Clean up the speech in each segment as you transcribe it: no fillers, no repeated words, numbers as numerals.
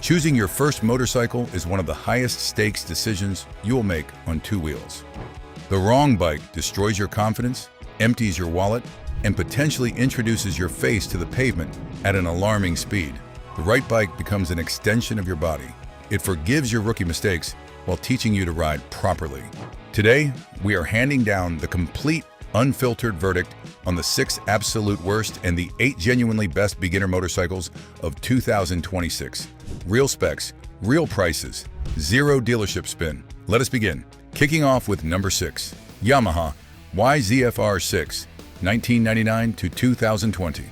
Choosing your first motorcycle is one of the highest stakes decisions you will make on two wheels. The wrong bike destroys your confidence, empties your wallet, and potentially introduces your face to the pavement at an alarming speed. The right bike becomes an extension of your body. It forgives your rookie mistakes while teaching you to ride properly. Today, we are handing down the complete, unfiltered verdict on the 6 absolute worst and the 8 genuinely best beginner motorcycles of 2026. Real specs, real prices, zero dealership spin. Let us begin. Kicking off with number 6, Yamaha YZF-R6, 1999 to 2020.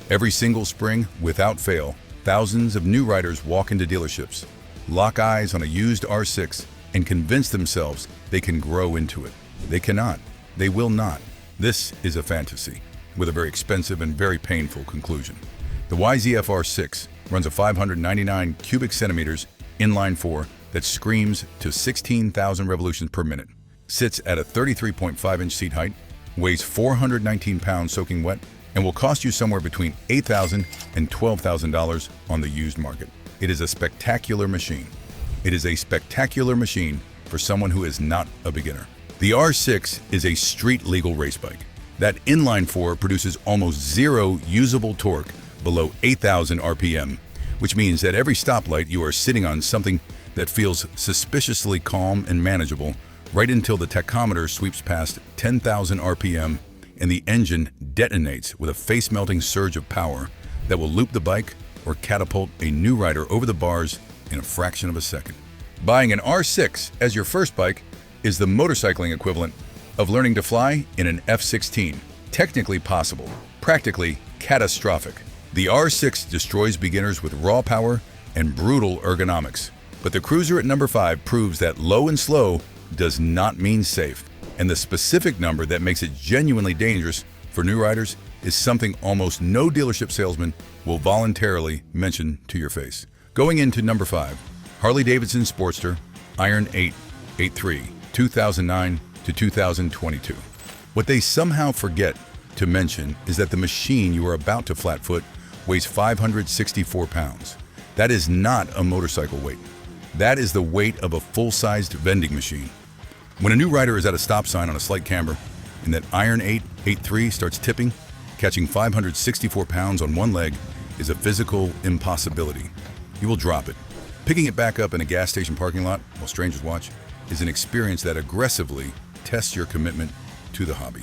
Every single spring, without fail, thousands of new riders walk into dealerships, lock eyes on a used R6, and convince themselves they can grow into it. They cannot. They will not. This is a fantasy, with a very expensive and very painful conclusion. The YZF-R6 runs a 599 cubic centimeters inline 4 that screams to 16,000 revolutions per minute, sits at a 33.5-inch seat height, weighs 419 pounds soaking wet, and will cost you somewhere between $8,000 and $12,000 on the used market. It is a spectacular machine. It is a spectacular machine for someone who is not a beginner. The R6 is a street-legal race bike. That inline 4 produces almost zero usable torque below 8,000 RPM, which means at every stoplight you are sitting on something that feels suspiciously calm and manageable right until the tachometer sweeps past 10,000 RPM and the engine detonates with a face-melting surge of power that will loop the bike or catapult a new rider over the bars in a fraction of a second. Buying an R6 as your first bike is the motorcycling equivalent of learning to fly in an F-16. Technically possible, practically catastrophic. The R6 destroys beginners with raw power and brutal ergonomics. But the cruiser at number 5 proves that low and slow does not mean safe. And the specific number that makes it genuinely dangerous for new riders is something almost no dealership salesman will voluntarily mention to your face. Going into number 5, Harley-Davidson Sportster Iron 8 83, 2009 to 2022. What they somehow forget to mention is that the machine you are about to flatfoot weighs 564 pounds. That is not a motorcycle weight. That is the weight of a full-sized vending machine. When a new rider is at a stop sign on a slight camber and that Iron 8 83 starts tipping, catching 564 pounds on one leg is a physical impossibility. You will drop it. Picking it back up in a gas station parking lot while strangers watch is an experience that aggressively tests your commitment to the hobby.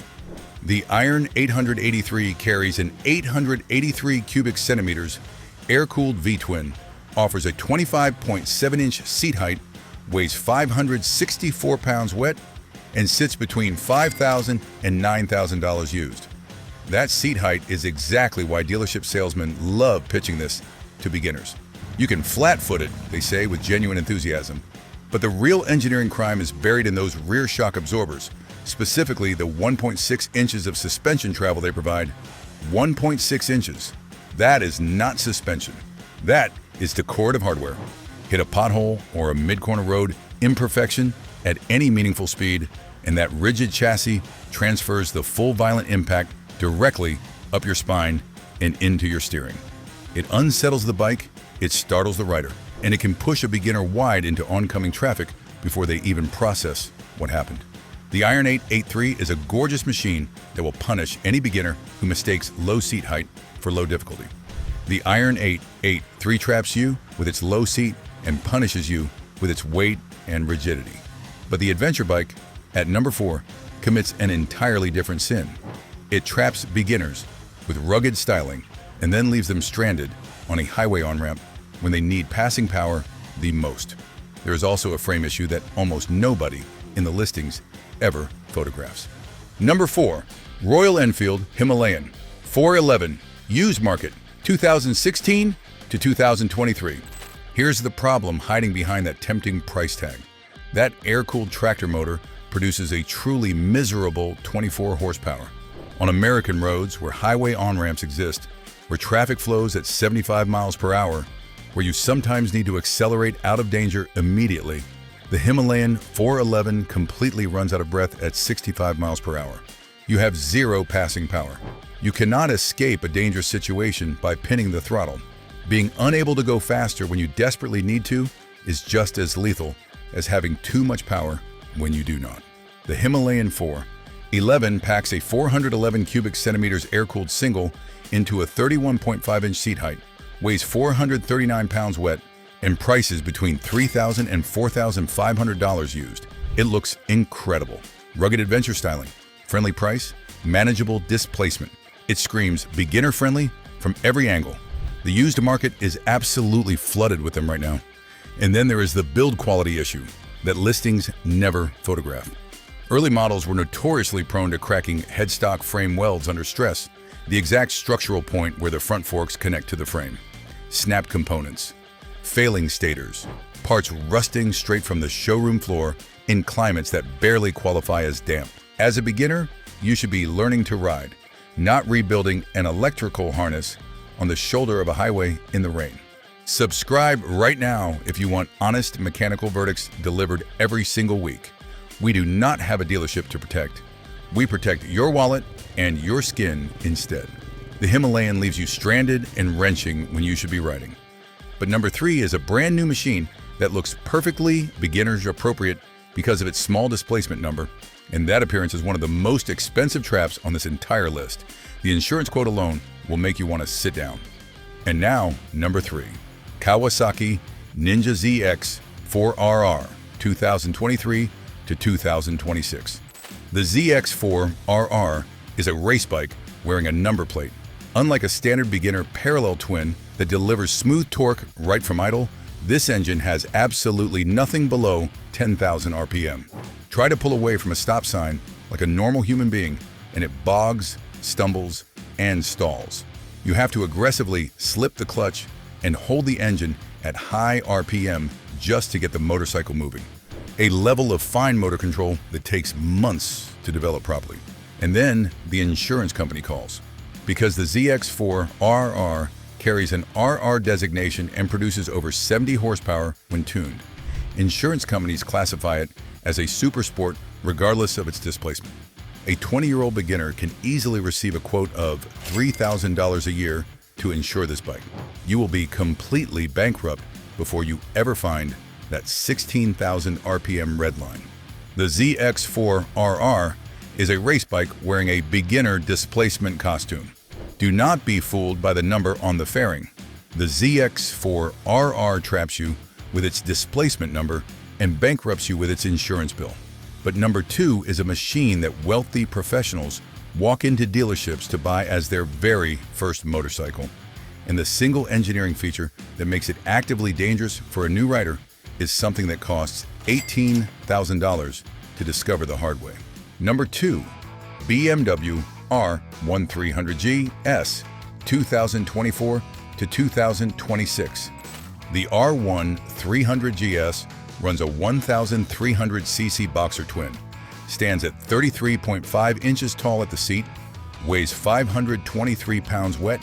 The Iron 883 carries an 883 cubic centimeters air-cooled V-twin, offers a 25.7-inch seat height, weighs 564 pounds wet, and sits between $5,000 and $9,000 used. That seat height is exactly why dealership salesmen love pitching this to beginners. You can flat-foot it, they say, with genuine enthusiasm. But the real engineering crime is buried in those rear shock absorbers, specifically the 1.6 inches of suspension travel they provide. 1.6 inches. That is not suspension. That is the core of hardware. Hit a pothole or a mid-corner road imperfection at any meaningful speed, and that rigid chassis transfers the full violent impact directly up your spine and into your steering. It unsettles the bike, it startles the rider, and it can push a beginner wide into oncoming traffic before they even process what happened. The Iron 8 83 is a gorgeous machine that will punish any beginner who mistakes low seat height for low difficulty. The Iron 8 83 traps you with its low seat and punishes you with its weight and rigidity. But the adventure bike, at number 4, commits an entirely different sin. It traps beginners with rugged styling and then leaves them stranded on a highway on-ramp when they need passing power the most. There is also a frame issue that almost nobody in the listings ever photographs. Number 4, Royal Enfield Himalayan 411, used market, 2016 to 2023. Here's the problem hiding behind that tempting price tag. That air-cooled tractor motor produces a truly miserable 24 horsepower. On American roads where highway on-ramps exist, where traffic flows at 75 miles per hour, where you sometimes need to accelerate out of danger immediately, the Himalayan 411 completely runs out of breath at 65 miles per hour. You have zero passing power. You cannot escape a dangerous situation by pinning the throttle. Being unable to go faster when you desperately need to is just as lethal as having too much power when you do not. The Himalayan 411 packs a 411 cubic centimeters air-cooled single into a 31.5-inch seat height, weighs 439 pounds wet, and prices between $3,000 and $4,500 used. It looks incredible. Rugged adventure styling, friendly price, manageable displacement. It screams beginner-friendly from every angle. The used market is absolutely flooded with them right now. And then there is the build quality issue that listings never photograph. Early models were notoriously prone to cracking headstock frame welds under stress, the exact structural point where the front forks connect to the frame. Snapped components, failing stators, parts rusting straight from the showroom floor in climates that barely qualify as damp. As a beginner, you should be learning to ride, not rebuilding an electrical harness on the shoulder of a highway in the rain. Subscribe right now if you want honest mechanical verdicts delivered every single week. We do not have a dealership to protect. We protect your wallet and your skin instead. The Himalayan leaves you stranded and wrenching when you should be riding. But number 3 is a brand new machine that looks perfectly beginner's appropriate because of its small displacement number, and that appearance is one of the most expensive traps on this entire list. The insurance quote alone will make you want to sit down. And now, number 3, Kawasaki Ninja ZX 4RR 2023 to 2026. The ZX4RR is a race bike wearing a number plate. Unlike a standard beginner parallel twin that delivers smooth torque right from idle, this engine has absolutely nothing below 10,000 RPM. Try to pull away from a stop sign like a normal human being, and it bogs, stumbles, and stalls. You have to aggressively slip the clutch and hold the engine at high RPM just to get the motorcycle moving. A level of fine motor control that takes months to develop properly. And then the insurance company calls. Because the ZX4RR carries an RR designation and produces over 70 horsepower when tuned. Insurance companies classify it as a super sport regardless of its displacement. A 20-year-old beginner can easily receive a quote of $3,000 a year to insure this bike. You will be completely bankrupt before you ever find that 16,000 RPM red line. The ZX4RR is a race bike wearing a beginner displacement costume. Do not be fooled by the number on the fairing. The ZX4RR traps you with its displacement number and bankrupts you with its insurance bill. But number 2 is a machine that wealthy professionals walk into dealerships to buy as their very first motorcycle. And the single engineering feature that makes it actively dangerous for a new rider is something that costs $18,000 to discover the hard way. Number 2, BMW R1300G S 2024 to 2026. The R1300GS runs a 1,300cc boxer twin, stands at 33.5 inches tall at the seat, weighs 523 pounds wet,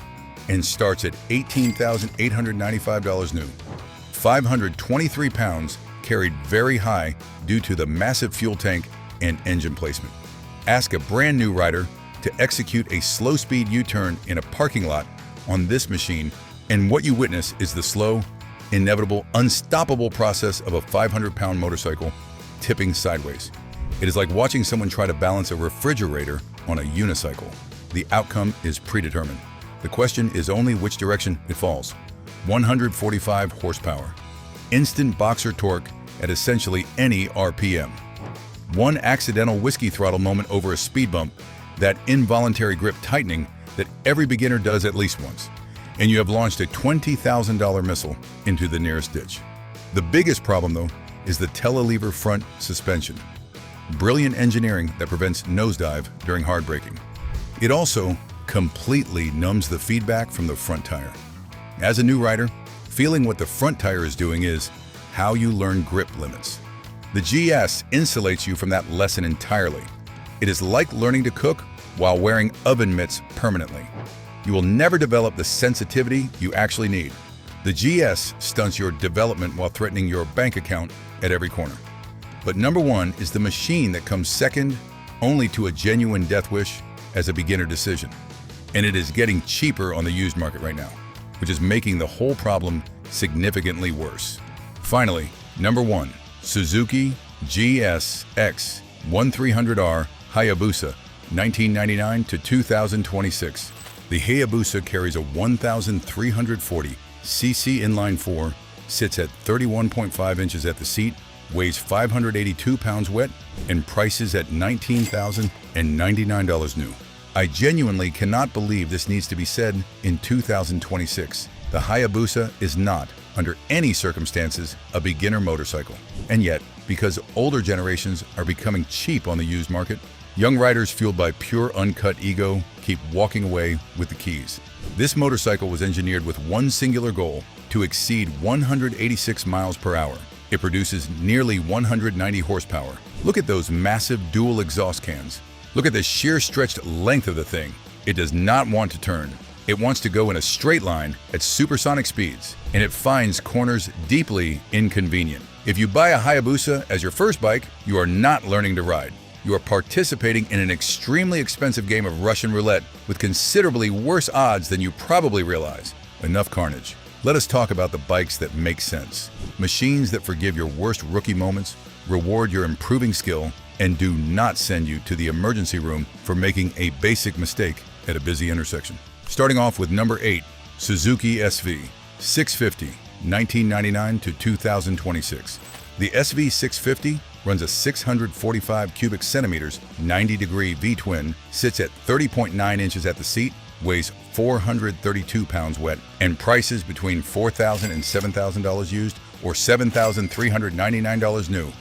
and starts at $18,895 new. 523 pounds carried very high due to the massive fuel tank and engine placement. Ask a brand new rider to execute a slow-speed U-turn in a parking lot on this machine, and what you witness is the slow, inevitable, unstoppable process of a 500-pound motorcycle tipping sideways. It is like watching someone try to balance a refrigerator on a unicycle. The outcome is predetermined. The question is only which direction it falls. 145 horsepower. Instant boxer torque at essentially any RPM. One accidental whiskey throttle moment over a speed bump, that involuntary grip tightening that every beginner does at least once, and you have launched a $20,000 missile into the nearest ditch. The biggest problem, though, is the telelever front suspension. Brilliant engineering that prevents nosedive during hard braking. It also completely numbs the feedback from the front tire. As a new rider, feeling what the front tire is doing is how you learn grip limits. The GS insulates you from that lesson entirely. It is like learning to cook while wearing oven mitts permanently. You will never develop the sensitivity you actually need. The GS stunts your development while threatening your bank account at every corner. But number 1 is the machine that comes second only to a genuine death wish as a beginner decision. And it is getting cheaper on the used market right now. which is making the whole problem significantly worse. Finally, number 1. Suzuki GSX 1300R Hayabusa, 1999 to 2026. The Hayabusa carries a 1,340 cc inline 4, sits at 31.5 inches at the seat, weighs 582 pounds wet, and prices at $19,099 new. I genuinely cannot believe this needs to be said in 2026. The Hayabusa is not, under any circumstances, a beginner motorcycle. And yet, because older generations are becoming cheap on the used market, young riders fueled by pure uncut ego keep walking away with the keys. This motorcycle was engineered with one singular goal: to exceed 186 miles per hour. It produces nearly 190 horsepower. Look at those massive dual exhaust cans. Look at the sheer stretched length of the thing. It does not want to turn. It wants to go in a straight line at supersonic speeds, and it finds corners deeply inconvenient. If you buy a Hayabusa as your first bike, you are not learning to ride. You are participating in an extremely expensive game of Russian roulette with considerably worse odds than you probably realize. Enough carnage. Let us talk about the bikes that make sense. Machines that forgive your worst rookie moments, reward your improving skill, and do not send you to the emergency room for making a basic mistake at a busy intersection. Starting off with number 8, Suzuki SV 650, 1999 to 2026. The SV 650 runs a 645 cubic centimeters, 90-degree V-twin, sits at 30.9 inches at the seat, weighs 432 pounds wet, and prices between $4,000 and $7,000 used or $7,399 new.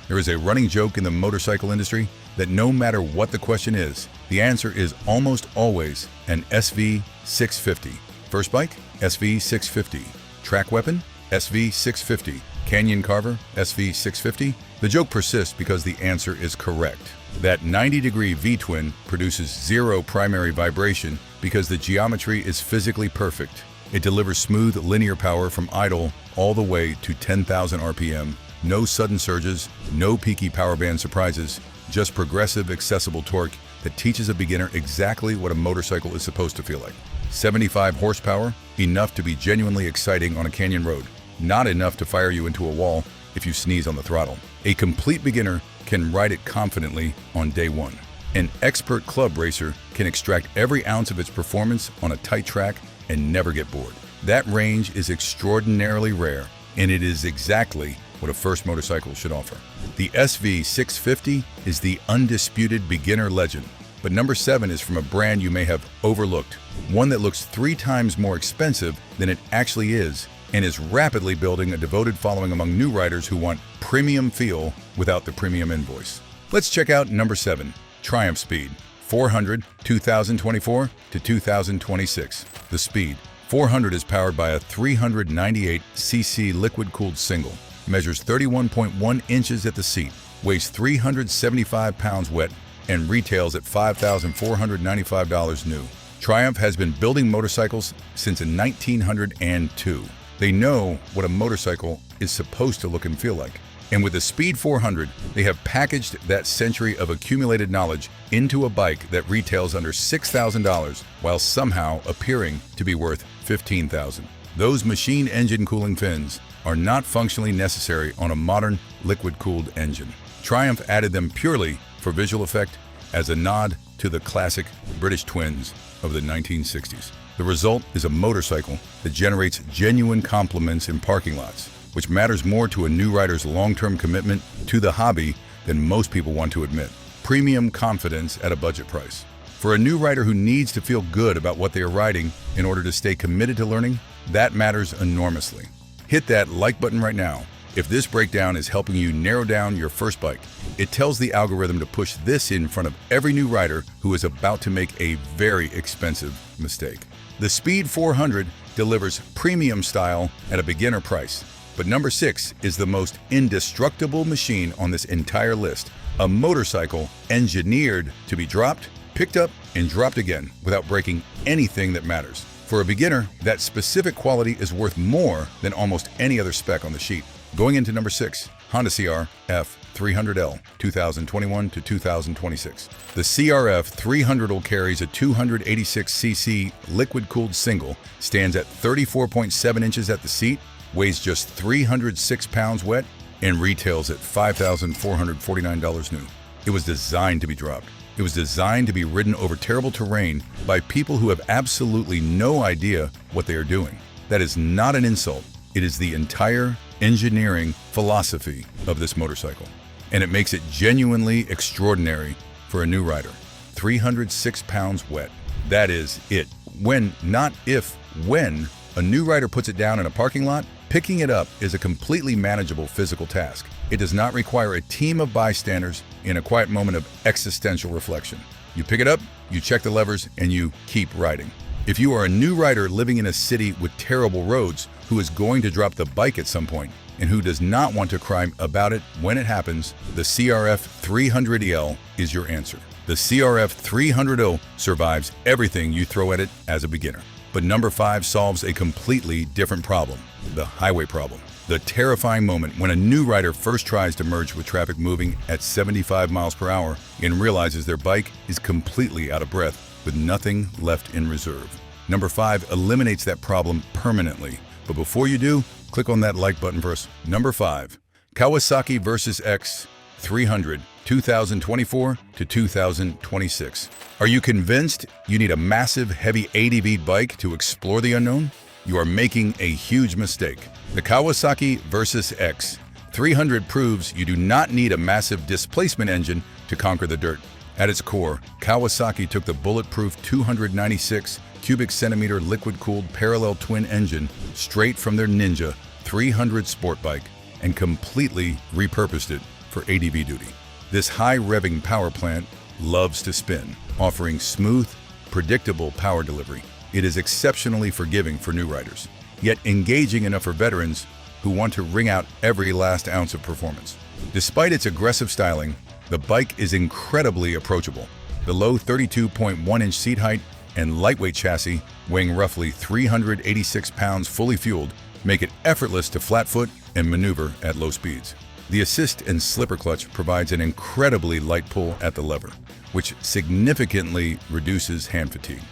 There is a running joke in the motorcycle industry that no matter what the question is, the answer is almost always an SV 650. First bike, SV 650. Track weapon, SV 650. Canyon carver, SV 650. The joke persists because the answer is correct. That 90-degree V-twin produces zero primary vibration because the geometry is physically perfect. It delivers smooth linear power from idle all the way to 10,000 RPM. No sudden surges, no peaky power band surprises, just progressive, accessible torque that teaches a beginner exactly what a motorcycle is supposed to feel like. 75 horsepower, enough to be genuinely exciting on a canyon road, not enough to fire you into a wall if you sneeze on the throttle. A complete beginner can ride it confidently on day one. An expert club racer can extract every ounce of its performance on a tight track and never get bored. That range is extraordinarily rare, and it is exactly what a first motorcycle should offer. The SV 650 is the undisputed beginner legend, but number 7 is from a brand you may have overlooked, one that looks 3 times more expensive than it actually is, and is rapidly building a devoted following among new riders who want premium feel without the premium invoice. Let's check out number 7, Triumph Speed 400, 2024 to 2026. The Speed 400 is powered by a 398cc liquid-cooled single, measures 31.1 inches at the seat, weighs 375 pounds wet, and retails at $5,495 new. Triumph has been building motorcycles since 1902. They know what a motorcycle is supposed to look and feel like. And with the Speed 400, they have packaged that century of accumulated knowledge into a bike that retails under $6,000 while somehow appearing to be worth $15,000. Those machine engine cooling fins are not functionally necessary on a modern liquid-cooled engine. Triumph added them purely for visual effect as a nod to the classic British twins of the 1960s. The result is a motorcycle that generates genuine compliments in parking lots, which matters more to a new rider's long-term commitment to the hobby than most people want to admit. Premium confidence at a budget price. For a new rider who needs to feel good about what they are riding in order to stay committed to learning, that matters enormously. Hit that like button right now. If this breakdown is helping you narrow down your first bike, it tells the algorithm to push this in front of every new rider who is about to make a very expensive mistake. The Speed 400 delivers premium style at a beginner price. But number 6 is the most indestructible machine on this entire list. A motorcycle engineered to be dropped, picked up, and dropped again without breaking anything that matters. For a beginner, that specific quality is worth more than almost any other spec on the sheet. Going into number 6, Honda CR-F 300L, 2021 to 2026. The CR-F 300L carries a 286cc liquid-cooled single, stands at 34.7 inches at the seat, weighs just 306 pounds wet, and retails at $5,449 new. It was designed to be dropped. It was designed to be ridden over terrible terrain by people who have absolutely no idea what they are doing. That is not an insult. It is the entire engineering philosophy of this motorcycle. And it makes it genuinely extraordinary for a new rider. 306 pounds wet. That is it. When, not if, when a new rider puts it down in a parking lot, picking it up is a completely manageable physical task. It does not require a team of bystanders in a quiet moment of existential reflection. You pick it up, you check the levers, and you keep riding. If you are a new rider living in a city with terrible roads who is going to drop the bike at some point and who does not want to cry about it when it happens, the CR-F 300EL is your answer. The CR-F 300L survives everything you throw at it as a beginner. But number 5 solves a completely different problem, the highway problem. The terrifying moment when a new rider first tries to merge with traffic moving at 75 miles per hour and realizes their bike is completely out of breath with nothing left in reserve. Number 5 eliminates that problem permanently. But before you do, click on that like button for us. Number 5, Kawasaki Versys-X 300, 2024 to 2026. Are you convinced you need a massive, heavy ADV bike to explore the unknown? You are making a huge mistake. The Kawasaki Versys-X 300 proves you do not need a massive displacement engine to conquer the dirt. At its core, Kawasaki took the bulletproof 296 cubic centimeter liquid-cooled parallel twin engine straight from their Ninja 300 sport bike and completely repurposed it for ADV duty. This high-revving power plant loves to spin, offering smooth, predictable power delivery. It is exceptionally forgiving for new riders, yet engaging enough for veterans who want to wring out every last ounce of performance. Despite its aggressive styling, the bike is incredibly approachable. The low 32.1-inch seat height and lightweight chassis, weighing roughly 386 pounds fully fueled, make it effortless to flatfoot and maneuver at low speeds. The assist and slipper clutch provides an incredibly light pull at the lever, which significantly reduces hand fatigue.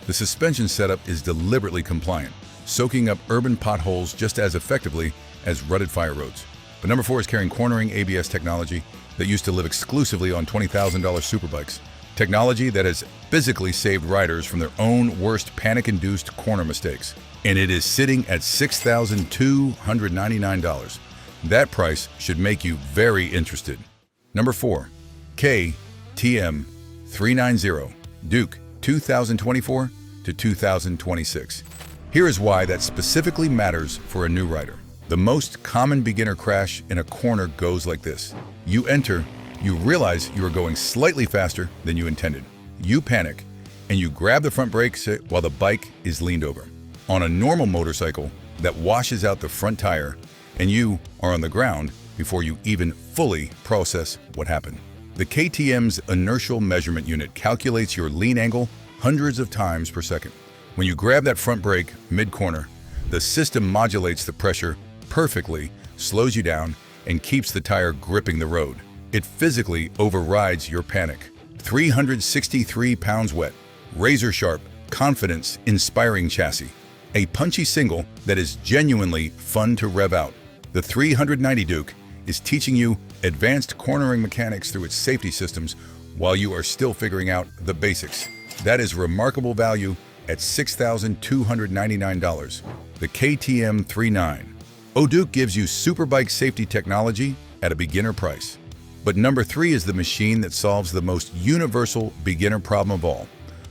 The suspension setup is deliberately compliant, soaking up urban potholes just as effectively as rutted fire roads. But number 4 is carrying cornering ABS technology that used to live exclusively on $20,000 superbikes. Technology that has physically saved riders from their own worst panic-induced corner mistakes. And it is sitting at $6,299. That price should make you very interested. Number 4, KTM 390 Duke 2024 to 2026. Here is why that specifically matters for a new rider. The most common beginner crash in a corner goes like this. You enter, you realize you are going slightly faster than you intended. You panic, and you grab the front brakes while the bike is leaned over. On a normal motorcycle, that washes out the front tire, and you are on the ground before you even fully process what happened. The KTM's inertial measurement unit calculates your lean angle hundreds of times per second. When you grab that front brake mid-corner, the system modulates the pressure perfectly, slows you down, and keeps the tire gripping the road. It physically overrides your panic. 363 pounds wet, razor-sharp, confidence-inspiring chassis. A punchy single that is genuinely fun to rev out. The 390 Duke is teaching you advanced cornering mechanics through its safety systems while you are still figuring out the basics. That is remarkable value at $6,299. The KTM 390. Duke gives you superbike safety technology at a beginner price. But number 3 is the machine that solves the most universal beginner problem of all.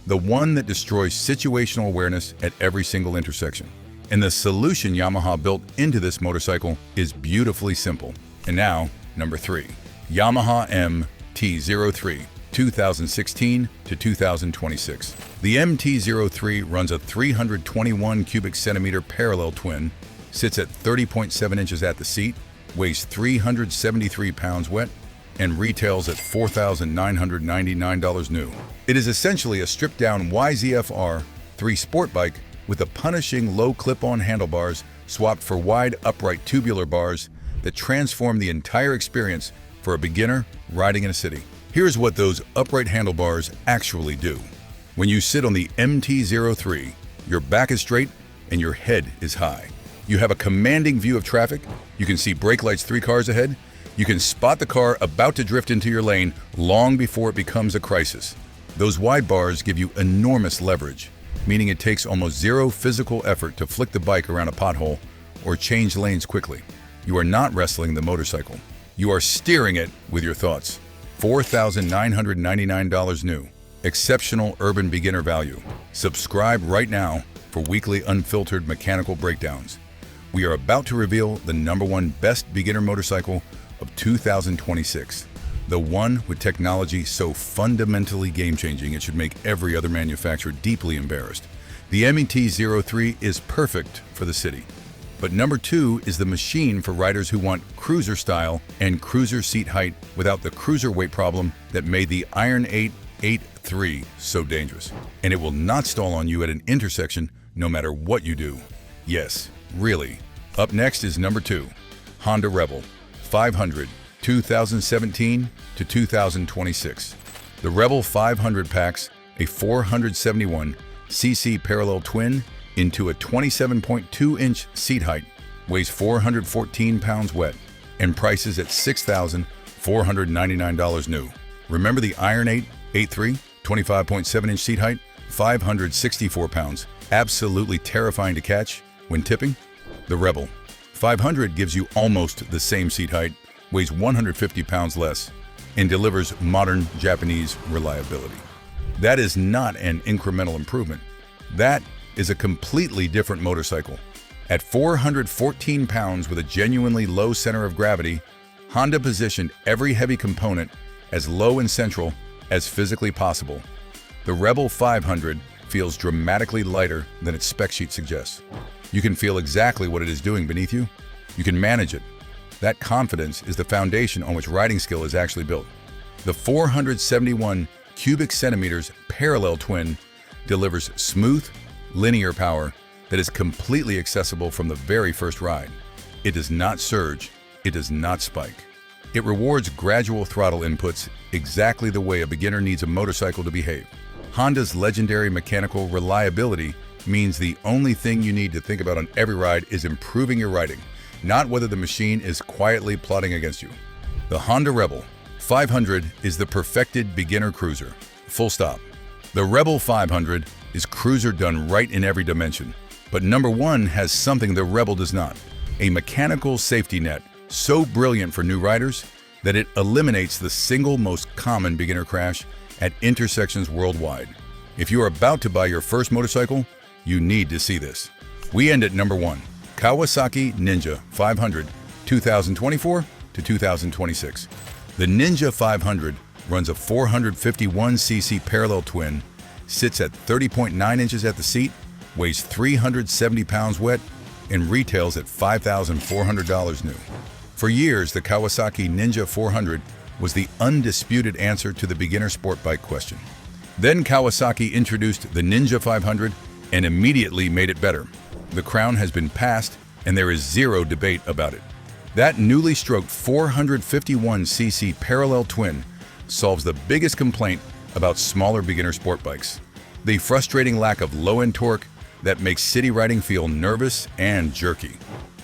The one that destroys situational awareness at every single intersection. And the solution Yamaha built into this motorcycle is beautifully simple. And now, number 3, Yamaha MT-03, 2016 to 2026. The MT-03 runs a 321 cubic centimeter parallel twin, sits at 30.7 inches at the seat, weighs 373 pounds wet, and retails at $4,999 new. It is essentially a stripped-down YZF-R 3 sport bike with the punishing low clip-on handlebars swapped for wide upright tubular bars that transform the entire experience for a beginner riding in a city. Here's what those upright handlebars actually do. When you sit on the MT-03, your back is straight and your head is high. You have a commanding view of traffic. You can see brake lights 3 cars ahead. You can spot the car about to drift into your lane long before it becomes a crisis. Those wide bars give you enormous leverage, meaning it takes almost zero physical effort to flick the bike around a pothole or change lanes quickly. You are not wrestling the motorcycle. You are steering it with your thoughts. $4,999 new. Exceptional urban beginner value. Subscribe right now for weekly unfiltered mechanical breakdowns. We are about to reveal the #1 best beginner motorcycle of 2026. The one with technology so fundamentally game-changing it should make every other manufacturer deeply embarrassed. The MT-03 is perfect for the city. But #2 is the machine for riders who want cruiser style and cruiser seat height without the cruiser weight problem that made the Iron 8 8.3 so dangerous. And it will not stall on you at an intersection no matter what you do. Yes, really. Up next is #2, Honda Rebel 500, 2017 to 2026. The Rebel 500 packs a 471cc parallel twin into a 27.2-inch seat height, weighs 414 pounds wet, and prices at $6,499 new. Remember the Iron 8 8.3, 25.7-inch seat height, 564 pounds, absolutely terrifying to catch when tipping? The Rebel 500 gives you almost the same seat height, weighs 150 pounds less, and delivers modern Japanese reliability. That is not an incremental improvement. That is a completely different motorcycle. At 414 pounds with a genuinely low center of gravity, Honda positioned every heavy component as low and central as physically possible. The Rebel 500 feels dramatically lighter than its spec sheet suggests. You can feel exactly what it is doing beneath you. You can manage it. That confidence is the foundation on which riding skill is actually built. The 471 cubic centimeters parallel twin delivers smooth, linear power that is completely accessible from the very first ride. It does not surge. It does not spike. It rewards gradual throttle inputs exactly the way a beginner needs a motorcycle to behave. Honda's legendary mechanical reliability means the only thing you need to think about on every ride is improving your riding, not whether the machine is quietly plotting against you. The Honda Rebel 500 is the perfected beginner cruiser. Full stop. The Rebel 500 is cruiser done right in every dimension. But #1 has something the Rebel does not: a mechanical safety net so brilliant for new riders that it eliminates the single most common beginner crash at intersections worldwide. If you are about to buy your first motorcycle, you need to see this. We end at #1, Kawasaki Ninja 500, 2024 to 2026. The Ninja 500 runs a 451cc parallel twin, sits at 30.9 inches at the seat, weighs 370 pounds wet, and retails at $5,400 new. For years, the Kawasaki Ninja 400 was the undisputed answer to the beginner sport bike question. Then Kawasaki introduced the Ninja 500 and immediately made it better. The crown has been passed, and there is zero debate about it. That newly stroked 451cc parallel twin solves the biggest complaint about smaller beginner sport bikes: the frustrating lack of low-end torque that makes city riding feel nervous and jerky.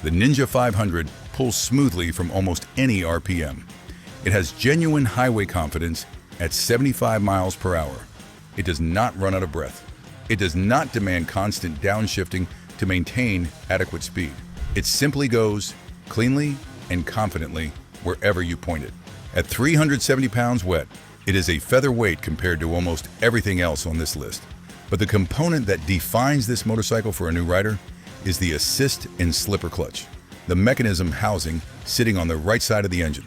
The Ninja 500 pulls smoothly from almost any RPM. It has genuine highway confidence at 75 miles per hour. It does not run out of breath. It does not demand constant downshifting to maintain adequate speed. It simply goes cleanly and confidently wherever you point it. At 370 pounds wet, it is a featherweight compared to almost everything else on this list. But the component that defines this motorcycle for a new rider is the assist and slipper clutch, the mechanism housing sitting on the right side of the engine.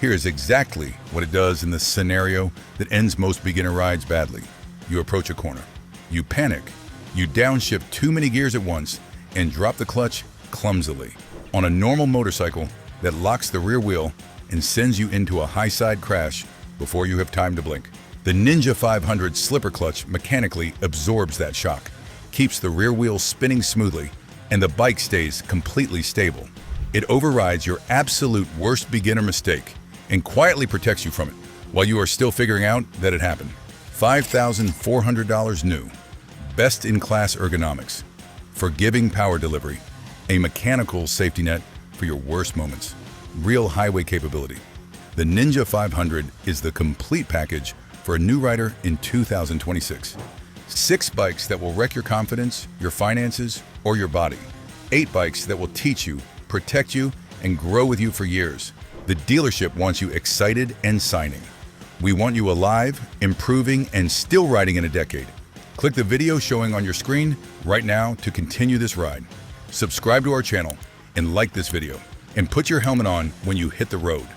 Here is exactly what it does in the scenario that ends most beginner rides badly. You approach a corner. You panic. You downshift too many gears at once and drop the clutch clumsily. On a normal motorcycle, that locks the rear wheel and sends you into a high-side crash before you have time to blink. The Ninja 500 slipper clutch mechanically absorbs that shock. keeps the rear wheels spinning smoothly, and the bike stays completely stable. It overrides your absolute worst beginner mistake and quietly protects you from it while you are still figuring out that it happened. $5,400 new. Best-in-class ergonomics. Forgiving power delivery. A mechanical safety net for your worst moments. Real highway capability. The Ninja 500 is the complete package for a new rider in 2026. 6 bikes that will wreck your confidence, your finances, or your body. 8 bikes that will teach you, protect you, and grow with you for years. The dealership wants you excited and signing. We want you alive, improving, and still riding in a decade. Click the video showing on your screen right now to continue this ride. Subscribe to our channel and like this video, and put your helmet on when you hit the road.